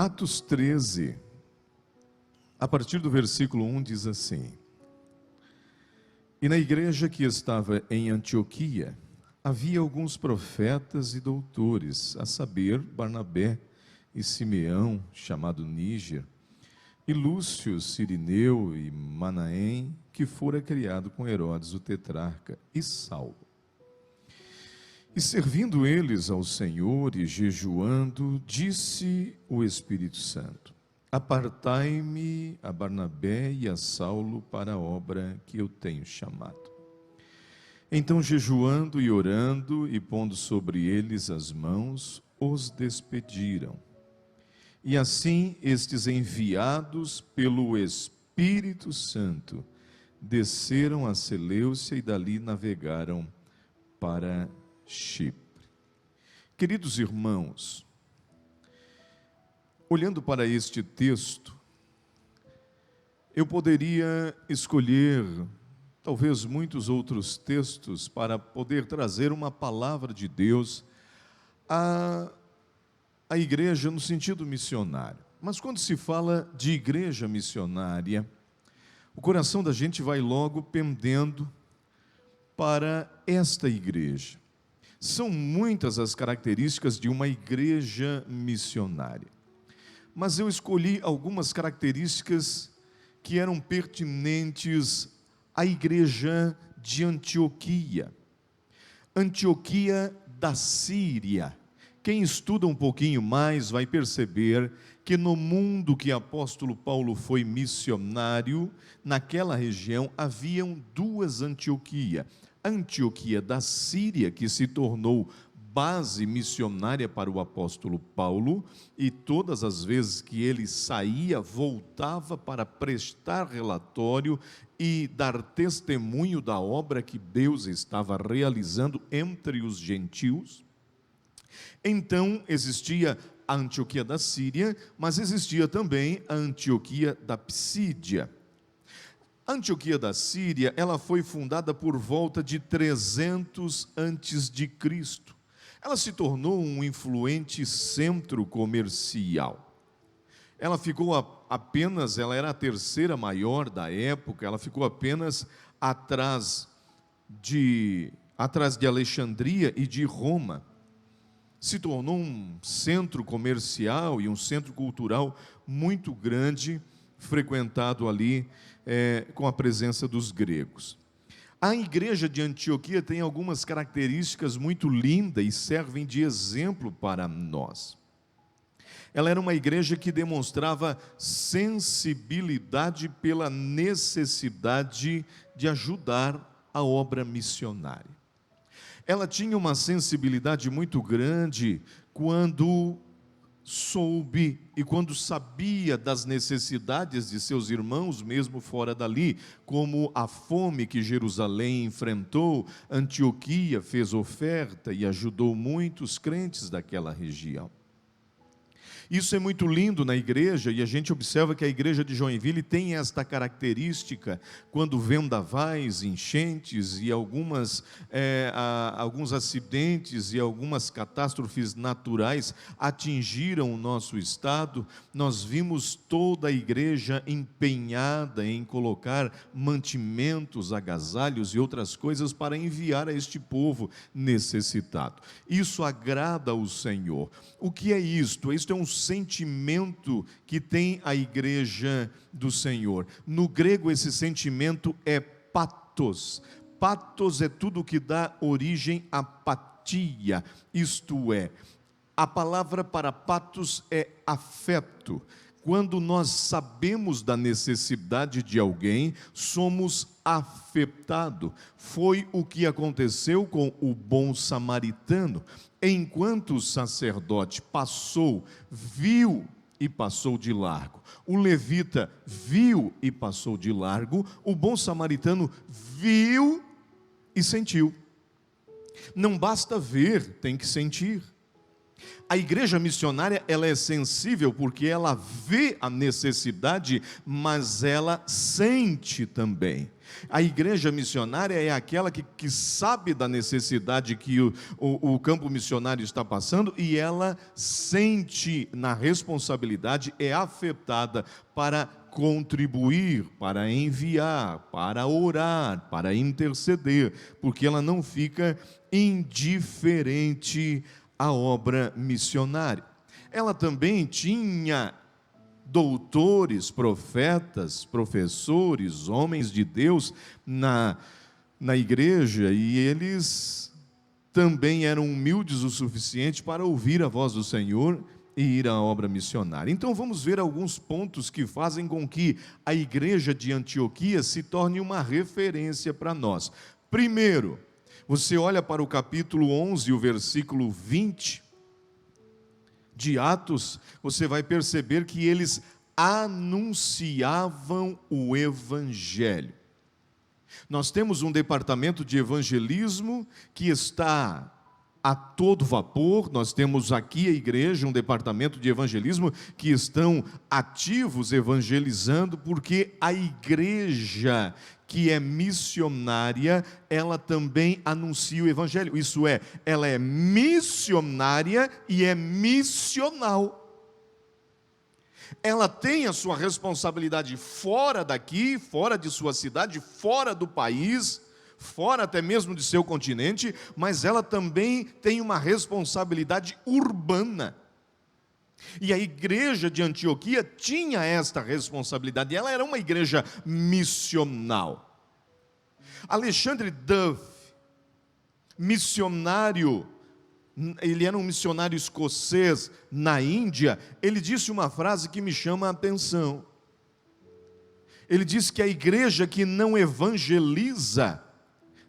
Atos 13, a partir do versículo 1 diz assim: E na igreja que estava em Antioquia, havia alguns profetas e doutores, a saber, Barnabé e Simeão, chamado Níger, e Lúcio, Cirineu e Manaém, que fora criado com Herodes o tetrarca, e Saulo. E servindo eles ao Senhor e jejuando, disse o Espírito Santo: Apartai-me a Barnabé e a Saulo para a obra que eu tenho chamado. Então, jejuando e orando e pondo sobre eles as mãos, os despediram. E assim, estes enviados pelo Espírito Santo, desceram a Seleucia e dali navegaram para Chipre. Queridos irmãos, olhando para este texto, eu poderia escolher talvez muitos outros textos para poder trazer uma palavra de Deus à igreja no sentido missionário. Mas quando se fala de igreja missionária, o coração da gente vai logo pendendo para esta igreja. São muitas as características de uma igreja missionária, mas eu escolhi algumas características que eram pertinentes à igreja de Antioquia. Antioquia da Síria. Quem estuda um pouquinho mais vai perceber que no mundo que o apóstolo Paulo foi missionário, naquela região haviam duas Antioquias. A Antioquia da Síria, que se tornou base missionária para o apóstolo Paulo, e todas as vezes que ele saía, voltava para prestar relatório e dar testemunho da obra que Deus estava realizando entre os gentios. Então existia a Antioquia da Síria, mas existia também a Antioquia da Psídia. A Antioquia da Síria, ela foi fundada por volta de 300 antes de Cristo. Ela se tornou um influente centro comercial. Ela ficou apenas, ela era a terceira maior da época, ela ficou apenas atrás de Alexandria e de Roma. Se tornou um centro comercial e um centro cultural muito grande, frequentado ali com a presença dos gregos. A igreja de Antioquia tem algumas características muito lindas e servem de exemplo para nós. Ela era uma igreja que demonstrava sensibilidade pela necessidade de ajudar a obra missionária. Ela tinha uma sensibilidade muito grande quando soube e quando sabia das necessidades de seus irmãos, mesmo fora dali, como a fome que Jerusalém enfrentou. Antioquia fez oferta e ajudou muitos crentes daquela região. Isso é muito lindo na igreja, e a gente observa que a igreja de Joinville tem esta característica. Quando vendavais, enchentes e alguns acidentes e algumas catástrofes naturais atingiram o nosso estado, nós vimos toda a igreja empenhada em colocar mantimentos, agasalhos e outras coisas para enviar a este povo necessitado. Isso agrada ao Senhor. O que é isto? Isto é um sentimento que tem a igreja do Senhor. No grego, esse sentimento é patos. Patos é tudo que dá origem à apatia, isto é, a palavra para patos é afeto. Quando nós sabemos da necessidade de alguém, somos afetados. Foi o que aconteceu com o bom samaritano. Enquanto o sacerdote viu e passou de largo, o levita viu e passou de largo, o bom samaritano viu e sentiu. Não basta ver, tem que sentir. A igreja missionária, ela é sensível porque ela vê a necessidade, mas ela sente também. A igreja missionária é aquela que sabe da necessidade que o campo missionário está passando, e ela sente na responsabilidade, é afetada para contribuir, para enviar, para orar, para interceder, porque ela não fica indiferente à obra missionária. Ela também tinha doutores, profetas, professores, homens de Deus na igreja, e eles também eram humildes o suficiente para ouvir a voz do Senhor e ir à obra missionária. Então vamos ver alguns pontos que fazem com que a igreja de Antioquia se torne uma referência para nós. Primeiro, você olha para o capítulo 11, o versículo 20, de Atos, você vai perceber que eles anunciavam o Evangelho. Nós temos um departamento de evangelismo que está a todo vapor. Nós temos aqui a igreja, um departamento de evangelismo que estão ativos evangelizando, porque a igreja que é missionária, ela também anuncia o evangelho. Isso é, ela é missionária e é missional. Ela tem a sua responsabilidade fora daqui, fora de sua cidade, fora do país, fora até mesmo de seu continente, mas ela também tem uma responsabilidade urbana. E a igreja de Antioquia tinha esta responsabilidade, ela era uma igreja missional. Alexandre Duff, missionário, ele era um missionário escocês na Índia, ele disse uma frase que me chama a atenção. Ele disse que a igreja que não evangeliza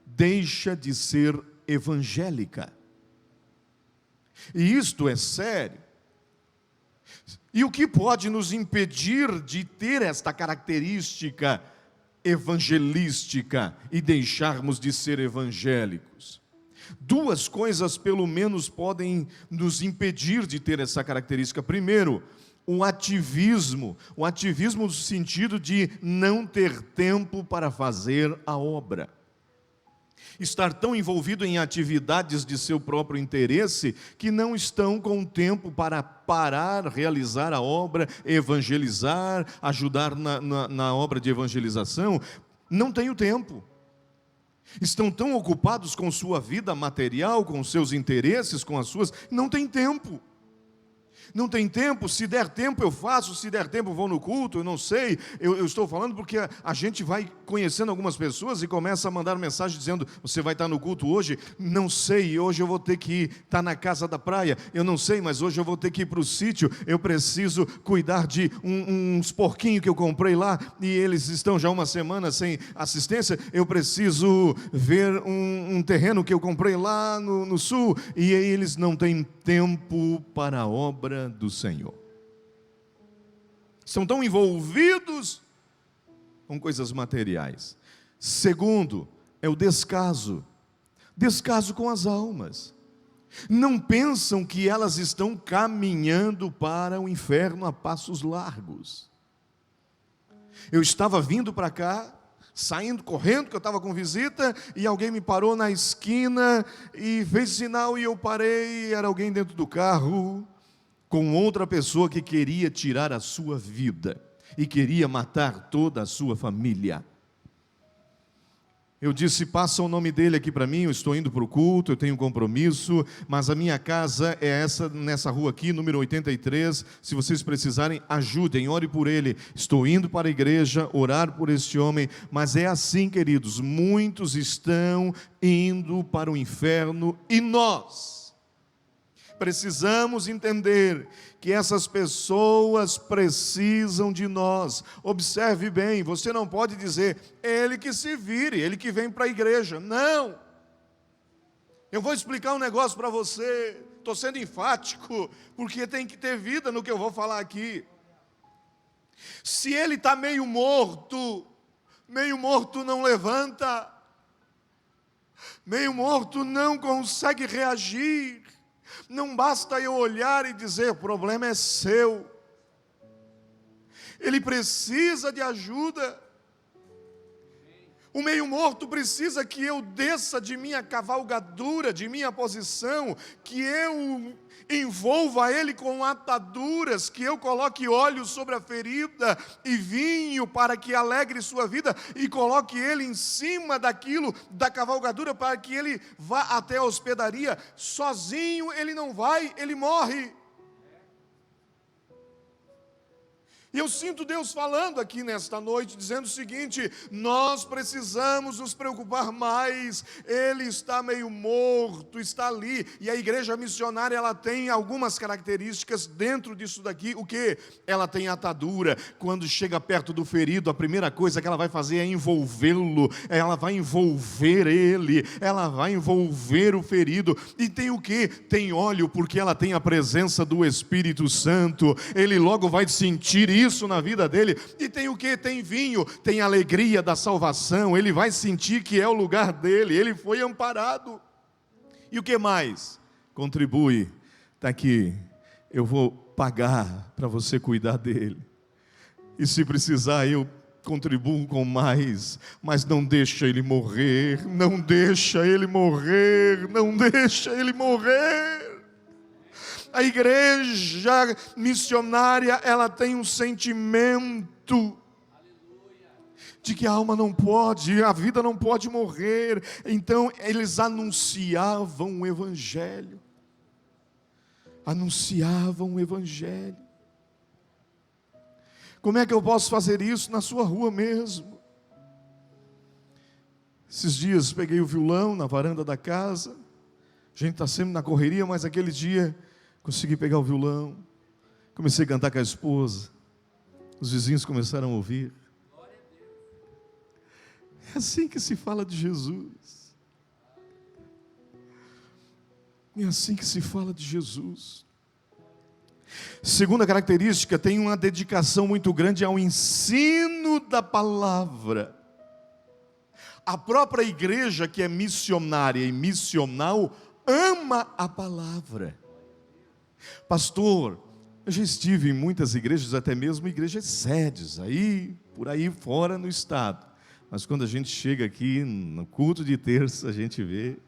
deixa de ser evangélica. E isto é sério. E o que pode nos impedir de ter esta característica evangelística e deixarmos de ser evangélicos? Duas coisas pelo menos podem nos impedir de ter essa característica. Primeiro, o ativismo no sentido de não ter tempo para fazer a obra. Estar tão envolvido em atividades de seu próprio interesse que não estão com tempo para parar, realizar a obra, evangelizar, ajudar na obra de evangelização. Não tenho tempo. Estão tão ocupados com sua vida material, com seus interesses, com as suas... Não tem tempo. Não tem tempo, se der tempo eu faço, se der tempo eu vou no culto, eu não sei. Eu estou falando porque a gente vai conhecendo algumas pessoas e começa a mandar mensagem dizendo: você vai estar no culto hoje? Não sei, hoje eu vou ter que estar na casa da praia. Eu não sei, mas hoje eu vou ter que ir para o sítio. Eu preciso cuidar de uns porquinhos que eu comprei lá e eles estão já uma semana sem assistência. Eu preciso ver um terreno que eu comprei lá no sul, e aí eles não têm tempo para a obra do Senhor. Estão tão envolvidos com coisas materiais. Segundo, é o descaso com as almas. Não pensam que elas estão caminhando para o inferno a passos largos. Eu estava vindo para cá, saindo correndo, que eu estava com visita, e alguém me parou na esquina e fez sinal, e eu parei, e era alguém dentro do carro com outra pessoa que queria tirar a sua vida e queria matar toda a sua família. Eu disse: passa o nome dele aqui para mim, eu estou indo para o culto, eu tenho um compromisso, mas a minha casa é nessa rua aqui, número 83, se vocês precisarem, ajudem, ore por ele. Estou indo para a igreja, orar por este homem, mas é assim, queridos, muitos estão indo para o inferno, e nós precisamos entender que essas pessoas precisam de nós. Observe bem, você não pode dizer: ele que se vire, ele que vem para a igreja. Não! Eu vou explicar um negócio para você, estou sendo enfático, porque tem que ter vida no que eu vou falar aqui. Se ele está meio morto não levanta, meio morto não consegue reagir. Não basta eu olhar e dizer: o problema é seu. Ele precisa de ajuda. O meio morto precisa que eu desça de minha cavalgadura, de minha posição, que eu envolva ele com ataduras, que eu coloque óleo sobre a ferida e vinho para que alegre sua vida, e coloque ele em cima daquilo, da cavalgadura, para que ele vá até a hospedaria. Sozinho ele não vai, ele morre. E eu sinto Deus falando aqui nesta noite, dizendo o seguinte: nós precisamos nos preocupar mais. Ele está meio morto, está ali. E a igreja missionária, ela tem algumas características dentro disso daqui. O que? Ela tem atadura. Quando chega perto do ferido, a primeira coisa que ela vai fazer é envolvê-lo. Ela vai envolver ele, ela vai envolver o ferido. E tem o que? Tem óleo, porque ela tem a presença do Espírito Santo. Ele logo vai sentir isso na vida dele. E tem o que? Tem vinho, tem alegria da salvação. Ele vai sentir que é o lugar dele, ele foi amparado. E o que mais? Contribui. Está aqui, eu vou pagar para você cuidar dele. E se precisar, eu contribuo com mais, mas não deixa ele morrer, não deixa ele morrer, não deixa ele morrer. A igreja missionária, ela tem um sentimento de que a alma não pode, a vida não pode morrer. Então eles anunciavam o evangelho. Anunciavam o evangelho. Como é que eu posso fazer isso? Na sua rua mesmo. Esses dias peguei o violão na varanda da casa. A gente está sempre na correria, mas aquele dia consegui pegar o violão, comecei a cantar com a esposa, os vizinhos começaram a ouvir. É assim que se fala de Jesus. É assim que se fala de Jesus. Segunda característica, tem uma dedicação muito grande ao ensino da palavra. A própria igreja, que é missionária e missional, ama a palavra. Pastor, eu já estive em muitas igrejas, até mesmo igrejas sedes, aí, por aí fora no estado. Mas quando a gente chega aqui no culto de terça, a gente vê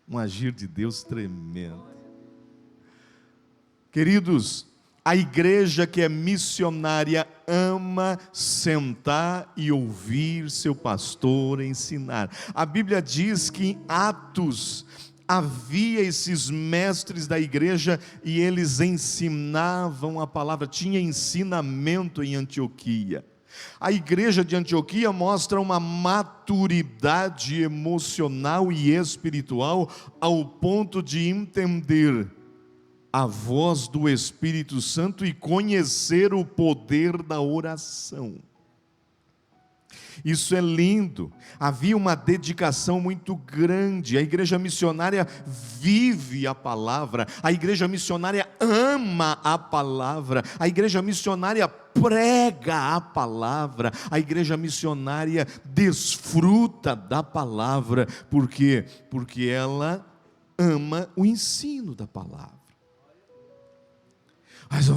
um agir de Deus tremendo. Queridos, a igreja que é missionária ama sentar e ouvir seu pastor ensinar. A Bíblia diz que em Atos havia esses mestres da igreja e eles ensinavam a palavra, tinha ensinamento em Antioquia. A igreja de Antioquia mostra uma maturidade emocional e espiritual ao ponto de entender a voz do Espírito Santo e conhecer o poder da oração. Isso é lindo. Havia uma dedicação muito grande. A igreja missionária vive a palavra. A igreja missionária ama a palavra. A igreja missionária prega a palavra. A igreja missionária desfruta da palavra. Por quê? Porque ela ama o ensino da palavra. Mas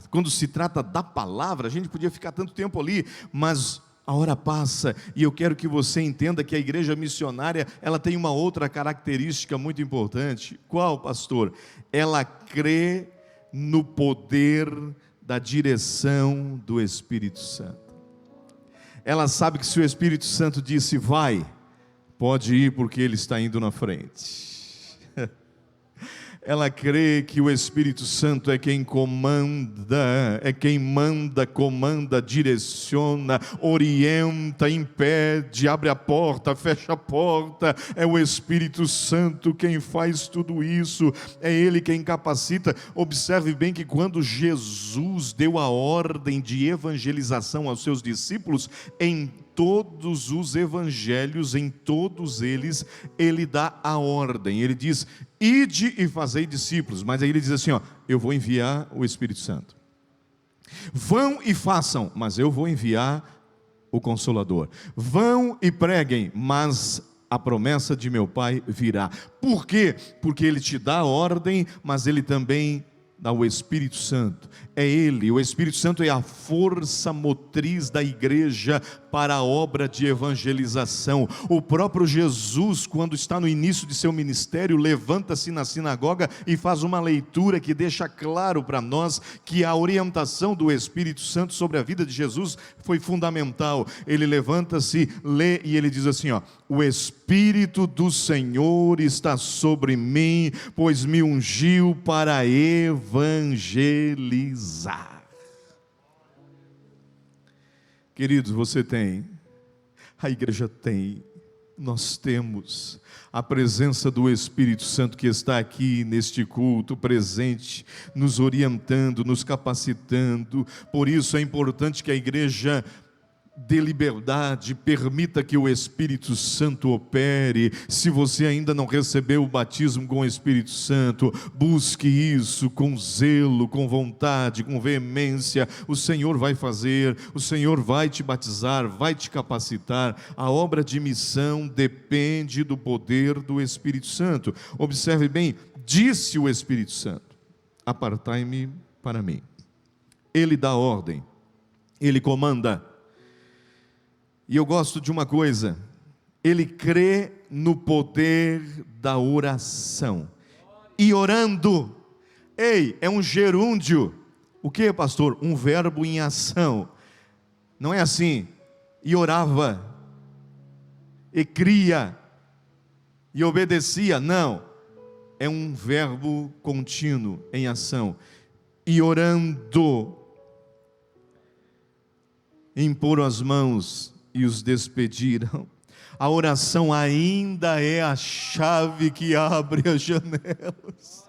quando se trata da palavra, a gente podia ficar tanto tempo ali, mas a hora passa e eu quero que você entenda que a igreja missionária, ela tem uma outra característica muito importante. Qual, pastor? Ela crê no poder da direção do Espírito Santo. Ela sabe que se o Espírito Santo disse vai, pode ir porque ele está indo na frente. Ela crê que o Espírito Santo é quem comanda, é quem manda, comanda, direciona, orienta, impede, abre a porta, fecha a porta. É o Espírito Santo quem faz tudo isso, é Ele quem capacita. Observe bem que quando Jesus deu a ordem de evangelização aos seus discípulos, em todos os evangelhos, em todos eles, ele dá a ordem, ele diz, ide e fazei discípulos, mas aí ele diz assim, eu vou enviar o Espírito Santo. Vão e façam, mas eu vou enviar o Consolador. Vão e preguem, mas a promessa de meu Pai virá. Por quê? Porque Ele te dá a ordem, mas Ele também dá o Espírito Santo. É Ele, o Espírito Santo é a força motriz da igreja para a obra de evangelização. O próprio Jesus, quando está no início de seu ministério, levanta-se na sinagoga e faz uma leitura que deixa claro para nós que a orientação do Espírito Santo sobre a vida de Jesus foi fundamental. Ele levanta-se, lê e ele diz assim, ó: o Espírito do Senhor está sobre mim, pois me ungiu para evangelizar. Queridos, você tem, a igreja tem, nós temos a presença do Espírito Santo que está aqui neste culto, presente, nos orientando, nos capacitando. Por isso é importante que a igreja dê liberdade, permita que o Espírito Santo opere. Se você ainda não recebeu o batismo com o Espírito Santo, busque isso com zelo, com vontade, com veemência. O Senhor vai fazer, o Senhor vai te batizar, vai te capacitar. A obra de missão depende do poder do Espírito Santo. Observe bem, disse o Espírito Santo: apartai-me para mim. Ele dá ordem, ele comanda. E eu gosto de uma coisa: ele crê no poder da oração. E orando, é um gerúndio. O que, pastor? Um verbo em ação. Não é assim, e orava, e cria, e obedecia. Não, é um verbo contínuo em ação. E orando, imporam as mãos e os despediram. A oração ainda é a chave que abre as janelas.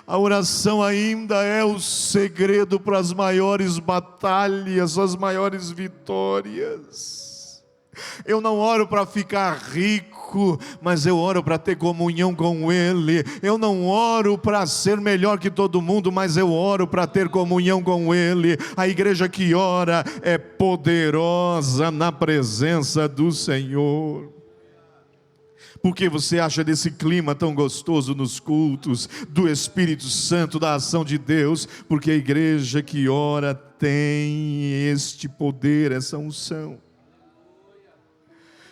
A oração ainda é o segredo para as maiores batalhas, as maiores vitórias. Eu não oro para ficar rico, mas eu oro para ter comunhão com Ele. Eu não oro para ser melhor que todo mundo, mas eu oro para ter comunhão com Ele. A igreja que ora é poderosa na presença do Senhor. Por que você acha desse clima tão gostoso nos cultos, do Espírito Santo, da ação de Deus? Porque a igreja que ora tem este poder, essa unção.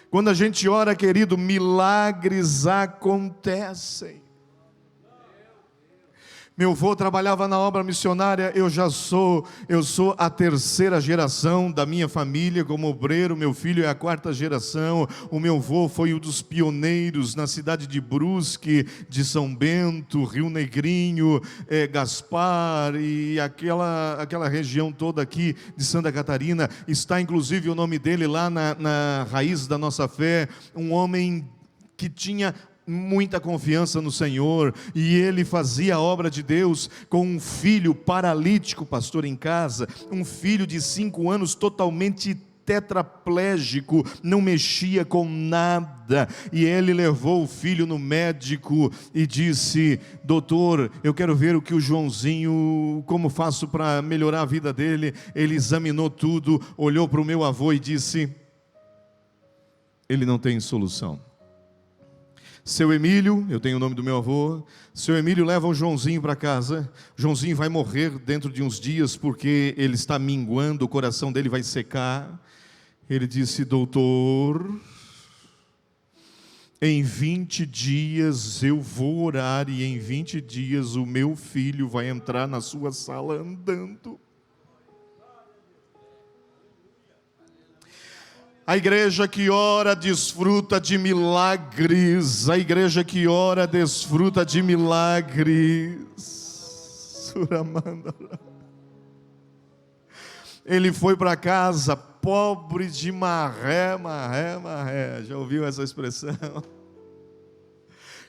Quando a gente ora, querido, milagres acontecem. Meu avô trabalhava na obra missionária, eu sou a terceira geração da minha família como obreiro, meu filho é a quarta geração. O meu avô foi um dos pioneiros na cidade de Brusque, de São Bento, Rio Negrinho, Gaspar e aquela região toda aqui de Santa Catarina. Está inclusive o nome dele lá na raiz da nossa fé, um homem que tinha muita confiança no Senhor, e ele fazia a obra de Deus com um filho paralítico, pastor, em casa, um filho de 5 anos totalmente tetraplégico, não mexia com nada, e ele levou o filho no médico e disse: doutor, eu quero ver o que o Joãozinho, como faço para melhorar a vida dele. Ele examinou tudo, olhou para o meu avô e disse: ele não tem solução. Seu Emílio, eu tenho o nome do meu avô, seu Emílio leva o Joãozinho para casa. Joãozinho vai morrer dentro de uns dias porque ele está minguando, o coração dele vai secar. Ele disse: doutor, em 20 dias eu vou orar e em 20 dias o meu filho vai entrar na sua sala andando. A igreja que ora desfruta de milagres. A igreja que ora desfruta de milagres. Ele foi para casa pobre de marré. Já ouviu essa expressão?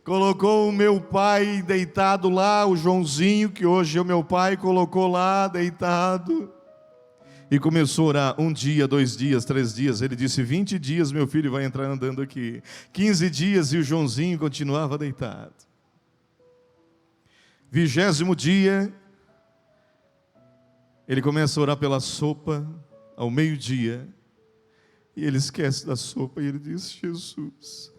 Colocou o meu pai deitado lá, o Joãozinho, que hoje é o meu pai, colocou lá deitado. E começou a orar 1 dia, 2 dias, 3 dias. Ele disse: 20 dias meu filho vai entrar andando aqui. 15 dias e o Joãozinho continuava deitado. 20º dia, ele começa a orar pela sopa ao meio-dia. E ele esquece da sopa e ele diz: Jesus,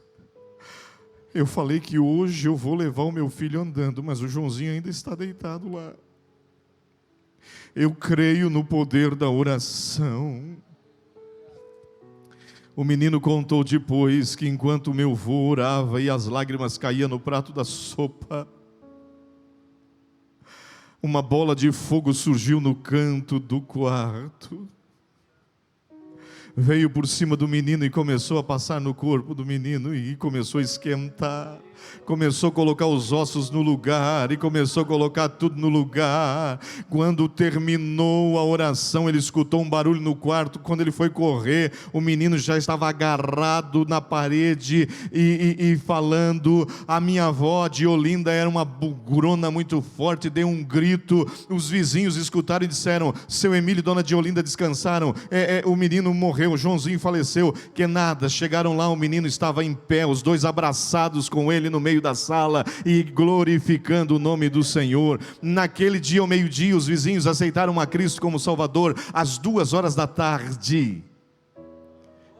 eu falei que hoje eu vou levar o meu filho andando, mas o Joãozinho ainda está deitado lá. Eu creio no poder da oração. O menino contou depois que enquanto o meu avô orava e as lágrimas caíam no prato da sopa, uma bola de fogo surgiu no canto do quarto, veio por cima do menino e começou a passar no corpo do menino e começou a esquentar, começou a colocar os ossos no lugar e começou a colocar tudo no lugar. Quando terminou a oração, ele escutou um barulho no quarto. Quando ele foi correr, o menino já estava agarrado na parede e falando. A minha avó de Olinda era uma bugrona muito forte, deu um grito. Os vizinhos escutaram e disseram: seu Emílio e dona de Olinda descansaram, o menino morreu, o Joãozinho faleceu. Que nada, chegaram lá, o menino estava em pé, os dois abraçados com ele no meio da sala e glorificando o nome do Senhor. Naquele dia ao meio-dia, os vizinhos aceitaram a Cristo como Salvador. Às 2 horas da tarde,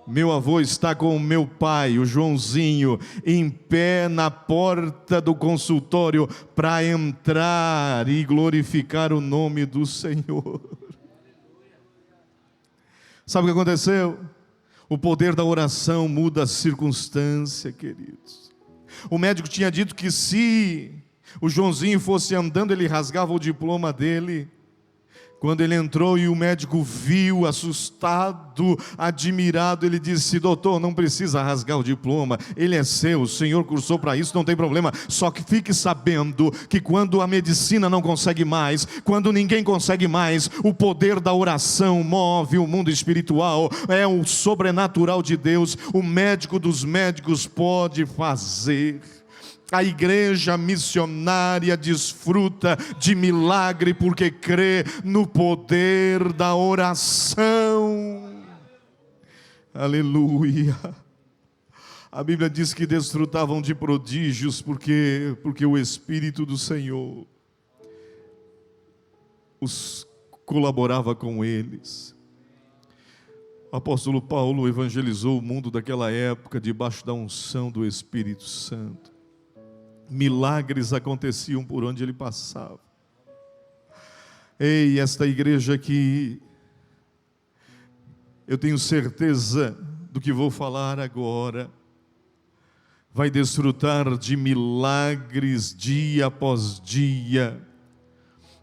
meu avô está com o meu pai, o Joãozinho, em pé na porta do consultório para entrar e glorificar o nome do Senhor. Sabe o que aconteceu? O poder da oração muda a circunstância, queridos. O médico tinha dito que se o Joãozinho fosse andando, ele rasgava o diploma dele. Quando ele entrou e o médico viu, assustado, admirado, ele disse: doutor, não precisa rasgar o diploma, ele é seu, o Senhor cursou para isso, não tem problema. Só que fique sabendo que quando a medicina não consegue mais, quando ninguém consegue mais, o poder da oração move o mundo espiritual, é o sobrenatural de Deus. O médico dos médicos pode fazer. A igreja missionária desfruta de milagre porque crê no poder da oração. Aleluia. A Bíblia diz que desfrutavam de prodígios porque o Espírito do Senhor os colaborava com eles. O apóstolo Paulo evangelizou o mundo daquela época debaixo da unção do Espírito Santo. Milagres aconteciam por onde ele passava. Ei, esta igreja aqui, eu tenho certeza do que vou falar agora, vai desfrutar de milagres dia após dia,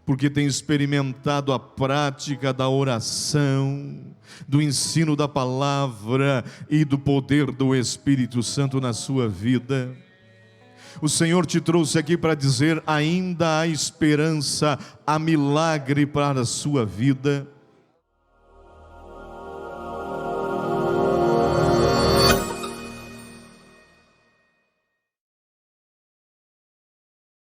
porque tem experimentado a prática da oração, do ensino da palavra e do poder do Espírito Santo na sua vida. O Senhor te trouxe aqui para dizer: ainda há esperança, há milagre para a sua vida.